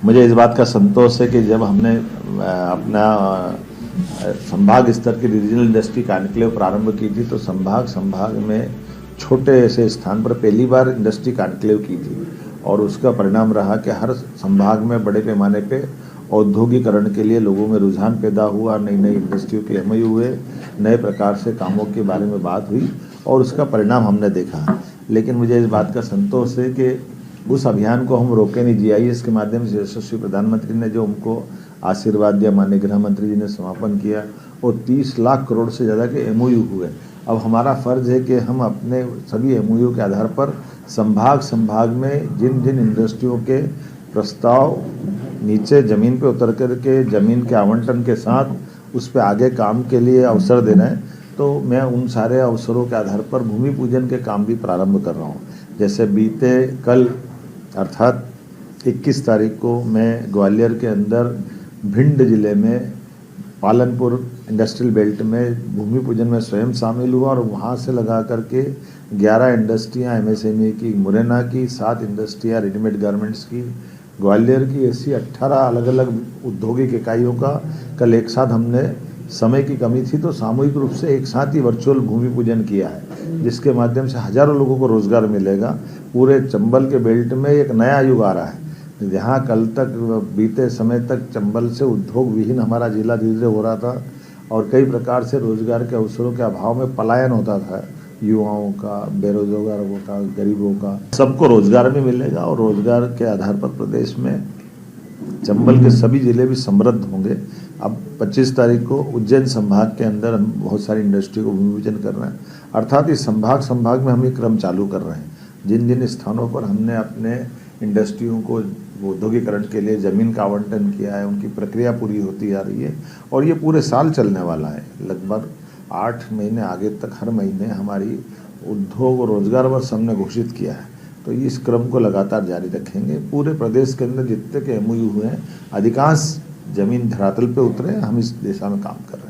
मुझे इस बात का संतोष है कि जब हमने अपना संभाग स्तर की रीजनल इंडस्ट्री कॉन्क्लेव प्रारंभ की थी तो संभाग में छोटे से स्थान पर पहली बार इंडस्ट्री कॉन्क्लेव की थी और उसका परिणाम रहा कि हर संभाग में बड़े पैमाने पे औद्योगिकरण के लिए लोगों में रुझान पैदा हुआ, नई नई इंडस्ट्रियों के एमओयू हुए, नए प्रकार से कामों के बारे में बात हुई और उसका परिणाम हमने देखा। लेकिन मुझे इस बात का संतोष है कि उस अभियान को हम रोके नहीं। जीआईएस के माध्यम से यशस्वी प्रधानमंत्री ने जो उनको आशीर्वाद दिया, माननीय गृह मंत्री जी ने समापन किया और 30 लाख करोड़ से ज़्यादा के एमओयू हुए। अब हमारा फ़र्ज़ है कि हम अपने सभी एमओयू के आधार पर संभाग में जिन जिन इंडस्ट्रियों के प्रस्ताव नीचे ज़मीन पे उतर कर के ज़मीन के आवंटन के साथ उस पर आगे काम के लिए अवसर देना है, तो मैं उन सारे अवसरों के आधार पर भूमि पूजन के काम भी प्रारंभ कर रहा हूँ। जैसे बीते कल अर्थात 21 तारीख को मैं ग्वालियर के अंदर भिंड जिले में पालनपुर इंडस्ट्रियल बेल्ट में भूमि पूजन में स्वयं शामिल हुआ और वहाँ से लगा करके 11 इंडस्ट्रियाँ एमएसएमई की, मुरैना की 7 इंडस्ट्रियाँ रेडीमेड गारमेंट्स की, ग्वालियर की, ऐसी 18 अलग अलग औद्योगिक इकाइयों का कल एक साथ हमने, समय की कमी थी तो सामूहिक रूप से एक साथ ही वर्चुअल भूमि पूजन किया है, जिसके माध्यम से हजारों लोगों को रोजगार मिलेगा। पूरे चंबल के बेल्ट में एक नया युग आ रहा है, जहाँ कल तक बीते समय तक चंबल से उद्योग विहीन हमारा जिला धीरे धीरे हो रहा था और कई प्रकार से रोजगार के अवसरों के अभाव में पलायन होता था, युवाओं का, बेरोजगारों का, गरीबों का, सबको रोजगार भी मिलेगा और रोजगार के आधार पर प्रदेश में चंबल के सभी जिले भी समृद्ध होंगे। अब 25 तारीख को उज्जैन संभाग के अंदर हम बहुत सारी इंडस्ट्री को भूमि पूजन कर रहे हैं, अर्थात इस संभाग में हम ये क्रम चालू कर रहे हैं। जिन जिन स्थानों पर हमने अपने इंडस्ट्रियों को औद्योगिकरण के लिए ज़मीन का आवंटन किया है, उनकी प्रक्रिया पूरी होती जा रही है और ये पूरे साल चलने वाला है। लगभग 8 महीने आगे तक हर महीने हमारी उद्योग और रोजगार वर्ष हमने घोषित किया है, तो इस क्रम को लगातार जारी रखेंगे। पूरे प्रदेश के अंदर जितने के एमओयू हुए हैं, अधिकांश जमीन धरातल पे उतरे, हम इस दिशा में काम कर रहे हैं।